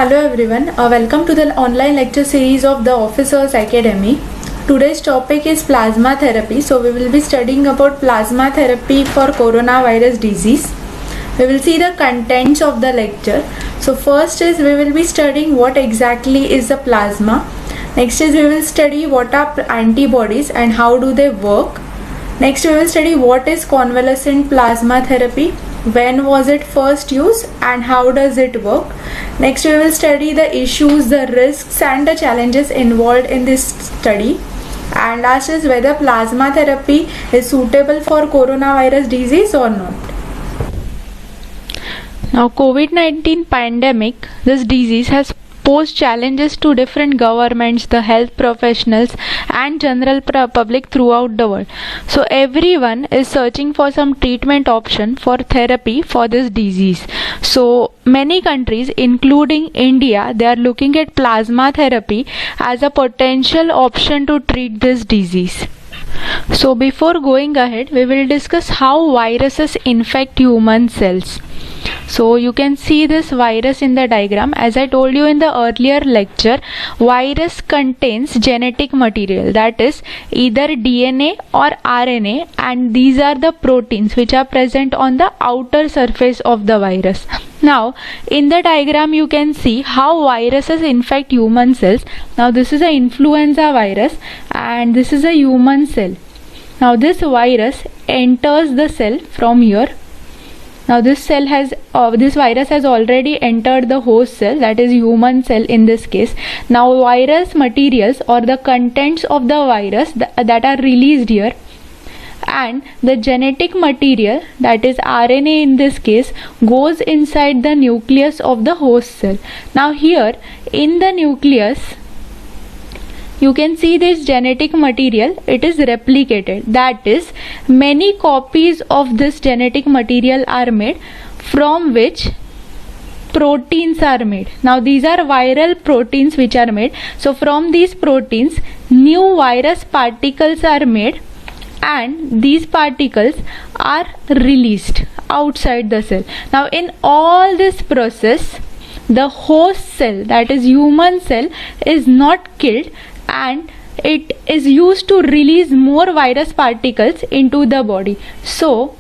Hello everyone, welcome to the online lecture series of the Officers Academy. Today's topic is plasma therapy. So we will be studying about plasma therapy for coronavirus disease. We will see the contents of the lecture. So first is we will be studying what exactly is the plasma. Next is we will study what are antibodies and how do they work. Next we will study what is convalescent plasma therapy, when was it first used and how does it work. Next we will study the issues, the risks and the challenges involved in this study. And last is whether plasma therapy is suitable for coronavirus disease or not. Now COVID-19 pandemic, this disease has posed challenges to different governments, the health professionals and general public throughout the world. So everyone is searching for some treatment option for therapy for this disease. So many countries including India, they are looking at plasma therapy as a potential option to treat this disease. So before going ahead, we will discuss how viruses infect human cells. So you can see this virus in the diagram. As I told you in the earlier lecture, virus contains genetic material, that is either DNA or RNA, and these are the proteins which are present on the outer surface of the virus. Now in the diagram you can see how viruses infect human cells. Now this is an influenza virus and this is a human cell. Now this virus enters the cell from here. Now this virus has already entered the host cell, that is human cell in this case. Now virus materials or the contents of the virus that are released here, and the genetic material, that is RNA in this case, goes inside the nucleus of the host cell. Now here in the nucleus you can see this genetic material, it is replicated, that is many copies of this genetic material are made, from which proteins are made. Now these are viral proteins which are made. So from these proteins new virus particles are made and these particles are released outside the cell. Now in all this process the host cell, that is human cell, is not killed and it is used to release more virus particles into the body. So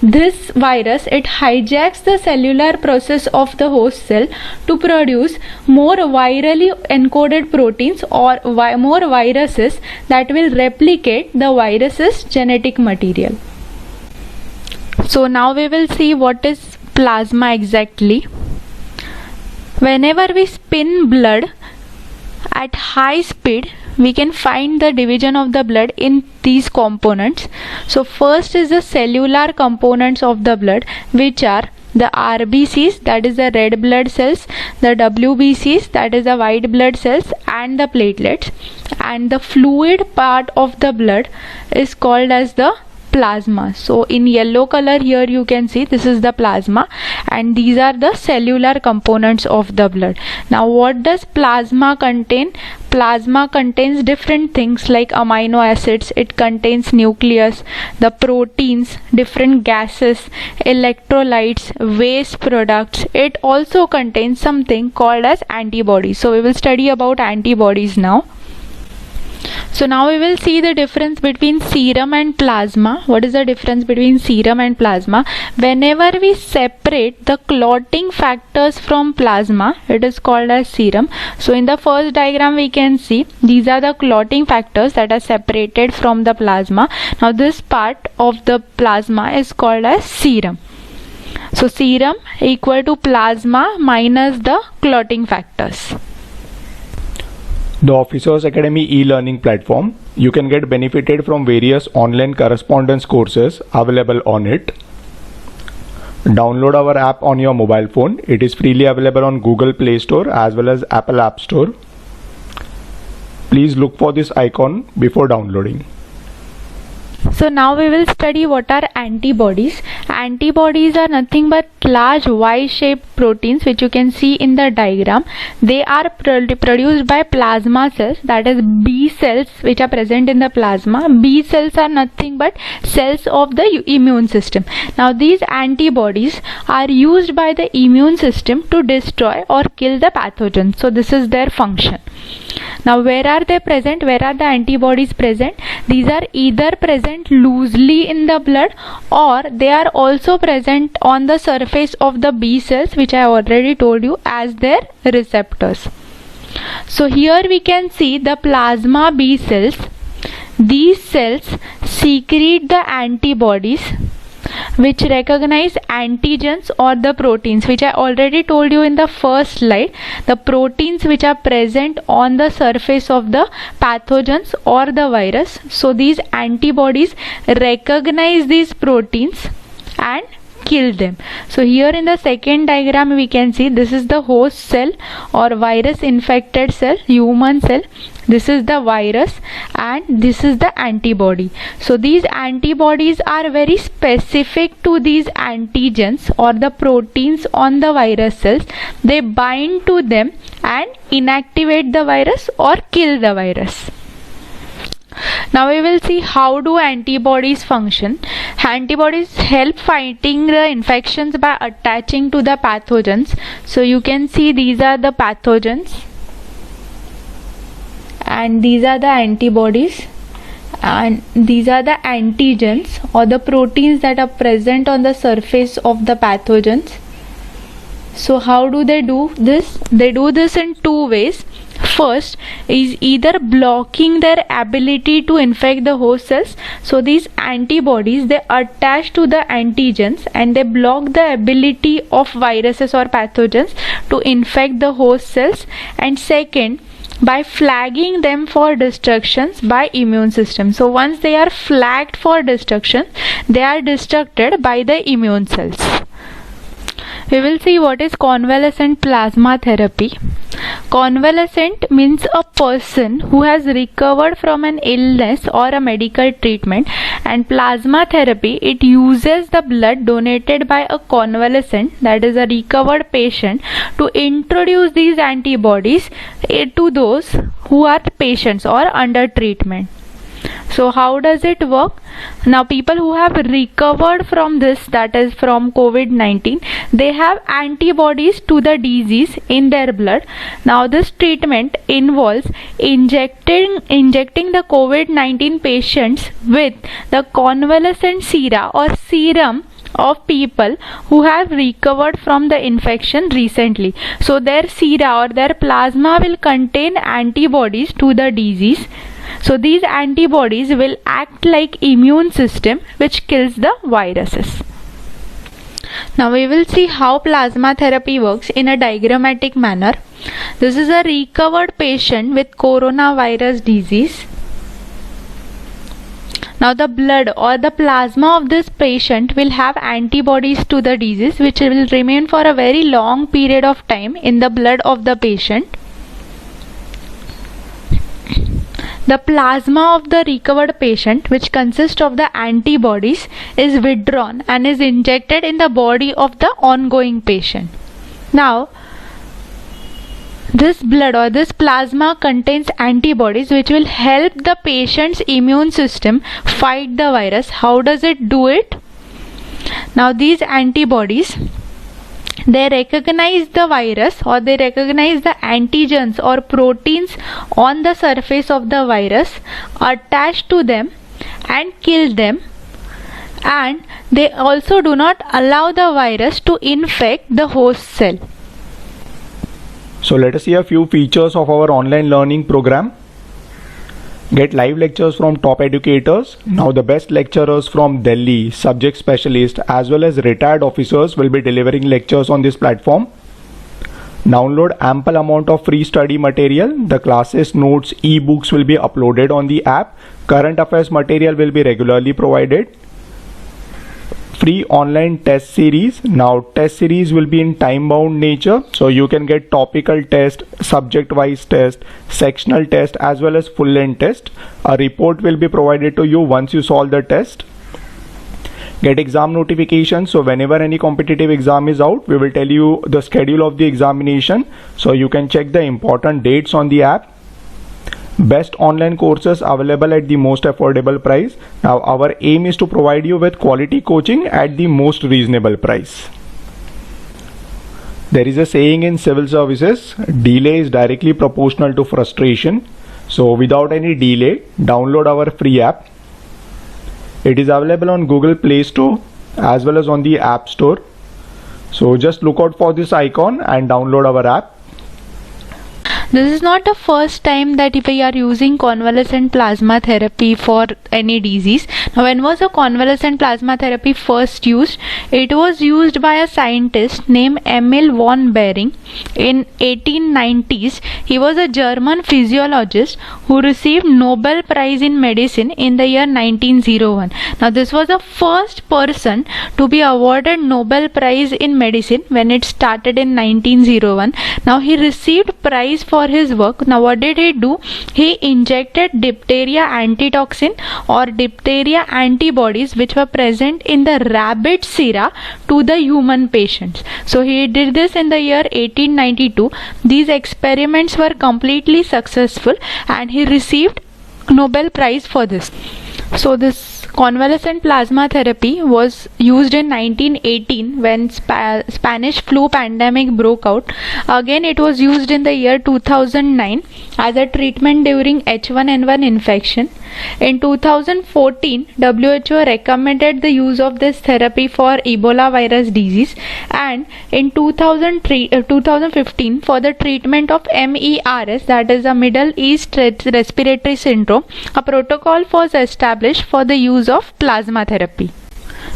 this virus, it hijacks the cellular process of the host cell to produce more virally encoded proteins or more viruses that will replicate the virus's genetic material. So now we will see what is plasma exactly. Whenever we spin blood at high speed, we can find the division of the blood in these components. So first is the cellular components of the blood, which are the RBCs, that is the red blood cells, the WBCs, that is the white blood cells, and the platelets. And the fluid part of the blood is called as the plasma. So in yellow color here you can see this is the plasma and these are the cellular components of the blood. Now what does plasma contain? Plasma contains different things like amino acids, it contains nucleus, the proteins, different gases, electrolytes, waste products. It also contains something called as antibodies. So we will study about antibodies now. So now we will see the difference between serum and plasma. What is the difference between serum and plasma? Whenever we separate the clotting factors from plasma, it is called as serum. So in the first diagram we can see these are the clotting factors that are separated from the plasma. Now this part of the plasma is called as serum. So serum equal to plasma minus the clotting factors. The Officers Academy e-learning platform, you can get benefited from various online correspondence courses available on it. Download our app on your mobile phone. It is freely available on Google Play Store as well as Apple App Store. Please look for this icon before downloading. So now we will study what are antibodies. Antibodies are nothing but large Y-shaped proteins which you can see in the diagram. They are produced by plasma cells, that is B cells which are present in the plasma. B cells are nothing but cells of the immune system. Now these antibodies are used by the immune system to destroy or kill the pathogen. So this is their function. Now where are they present? Where are the antibodies present? These are either present loosely in the blood, or they are also present on the surface of the B cells, which I already told you as their receptors. So here we can see the plasma B cells. These cells secrete the antibodies which recognize antigens or the proteins, which I already told you in the first slide, the proteins which are present on the surface of the pathogens or the virus. So these antibodies recognize these proteins and kill them. So here in the second diagram we can see this is the host cell or virus infected cell, human cell. This is the virus and this is the antibody. So these antibodies are very specific to these antigens or the proteins on the virus cells. They bind to them and inactivate the virus or kill the virus. Now we will see how do antibodies function. Antibodies help fighting the infections by attaching to the pathogens. So you can see these are the pathogens and these are the antibodies, and these are the antigens or the proteins that are present on the surface of the pathogens. So how do they do this? They do this in two ways. First is either blocking their ability to infect the host cells. So these antibodies, they attach to the antigens and they block the ability of viruses or pathogens to infect the host cells. And second, by flagging them for destructions by immune system. So once they are flagged for destruction, they are destructed by the immune cells. We will see what is convalescent plasma therapy. Convalescent means a person who has recovered from an illness or a medical treatment, and plasma therapy, it uses the blood donated by a convalescent, that is a recovered patient, to introduce these antibodies to those who are patients or under treatment. So how does it work? Now people who have recovered from this, that is from COVID-19, they have antibodies to the disease in their blood. Now this treatment involves injecting the COVID-19 patients with the convalescent sera or serum of people who have recovered from the infection recently. So their sera or their plasma will contain antibodies to the disease. So these antibodies will act like immune system which kills the viruses. Now we will see how plasma therapy works in a diagrammatic manner. This is a recovered patient with coronavirus disease. Now the blood or the plasma of this patient will have antibodies to the disease which will remain for a very long period of time in the blood of the patient. The plasma of the recovered patient, which consists of the antibodies, is withdrawn and is injected in the body of the ongoing patient. Now, this blood or this plasma contains antibodies which will help the patient's immune system fight the virus. How does it do it? Now, these antibodies, they recognize the virus or they recognize the antigens or proteins on the surface of the virus, attach to them and kill them, and they also do not allow the virus to infect the host cell. So let us see a few features of our online learning program. Get live lectures from top educators. Now the best lecturers from Delhi, subject specialists as well as retired officers will be delivering lectures on this platform. Download ample amount of free study material. The classes, notes, e-books will be uploaded on the app. Current affairs material will be regularly provided. Free online test series. Now test series will be in time bound nature, so you can get topical test, subject wise test, sectional test as well as full length test. A report will be provided to you once you solve the test. get exam notifications. So whenever any competitive exam is out, we will tell you the schedule of the examination, so you can check the important dates on the app. Best online courses available at the most affordable price. Now our aim is to provide you with quality coaching at the most reasonable price. There is a saying in civil services, delay is directly proportional to frustration. So without any delay, download our free app. It is available on Google Play Store as well as on the App Store. So just look out for this icon and download our app. This is not the first time that we are using convalescent plasma therapy for any disease. Now, when was a convalescent plasma therapy first used? It was used by a scientist named Emil von Behring in 1890s. He was a German physiologist who received Nobel Prize in Medicine in the year 1901. Now, this was the first person to be awarded Nobel Prize in Medicine when it started in 1901. Now, he received prize for his work. Now what did he do? He injected diphtheria antitoxin or diphtheria antibodies which were present in the rabbit sera to the human patients. So he did this in the year 1892. These experiments were completely successful and he received Nobel Prize for this. So this convalescent plasma therapy was used in 1918 when Spanish flu pandemic broke out. Again, it was used in the year 2009 as a treatment during H1N1 infection. In 2014, WHO recommended the use of this therapy for Ebola virus disease, and in 2015 for the treatment of MERS, that is the Middle East Respiratory Syndrome, a protocol was established for the use of plasma therapy.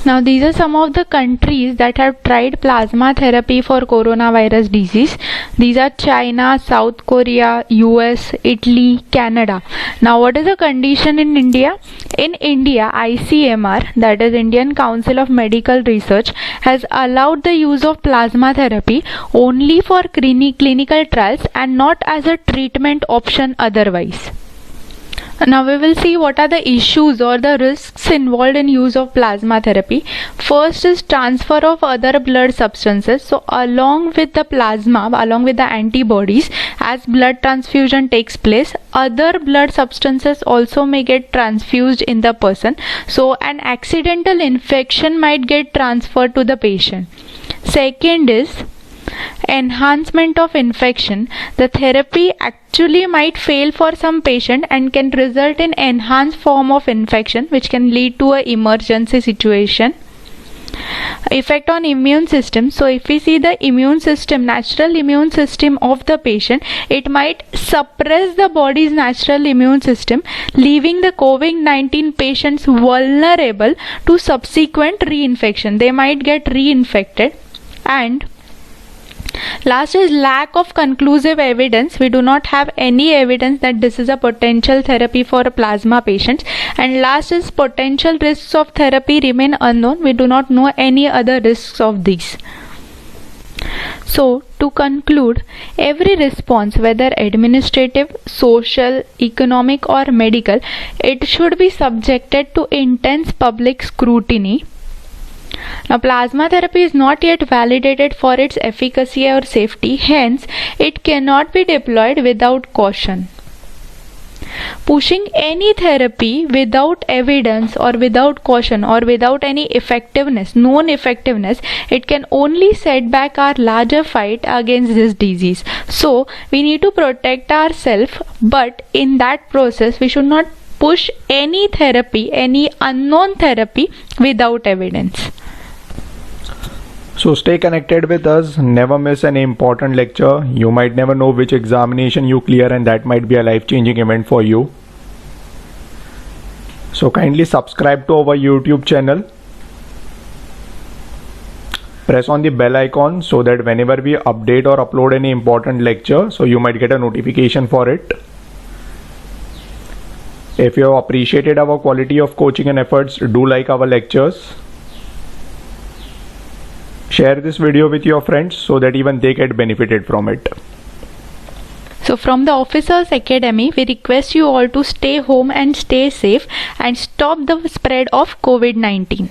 Now these are some of the countries that have tried plasma therapy for coronavirus disease. These are China, South Korea, US, Italy, Canada. Now what is the condition in India? In India, ICMR, that is Indian Council of Medical Research, has allowed the use of plasma therapy only for clinical trials and not as a treatment option otherwise. Now we will see what are the issues or the risks involved in use of plasma therapy. First is transfer of other blood substances. So along with the plasma, along with the antibodies, as blood transfusion takes place, other blood substances also may get transfused in the person. So an accidental infection might get transferred to the patient. Second is enhancement of infection. The therapy actually might fail for some patient and can result in enhanced form of infection which can lead to an emergency situation. Effect on immune system. So if we see the immune system, natural immune system of the patient, it might suppress the body's natural immune system, leaving the COVID-19 patients vulnerable to subsequent reinfection. They might get reinfected. And last is lack of conclusive evidence. We do not have any evidence that this is a potential therapy for plasma patients. And last is potential risks of therapy remain unknown. We do not know any other risks of these. So to conclude, every response, whether administrative, social, economic or medical, it should be subjected to intense public scrutiny. Now, plasma therapy is not yet validated for its efficacy or safety, hence it cannot be deployed without caution. Pushing any therapy without evidence or without caution or without any effectiveness, known effectiveness, it can only set back our larger fight against this disease. So, we need to protect ourselves, but in that process, we should not push any therapy, any unknown therapy without evidence. So stay connected with us, never miss an important lecture. You might never know which examination you clear and that might be a life-changing event for you. So kindly subscribe to our YouTube channel. Press on the bell icon so that whenever we update or upload any important lecture, so you might get a notification for it. If you have appreciated our quality of coaching and efforts, do like our lectures. Share this video with your friends so that even they get benefited from it. So from the Officers Academy, we request you all to stay home and stay safe and stop the spread of COVID-19.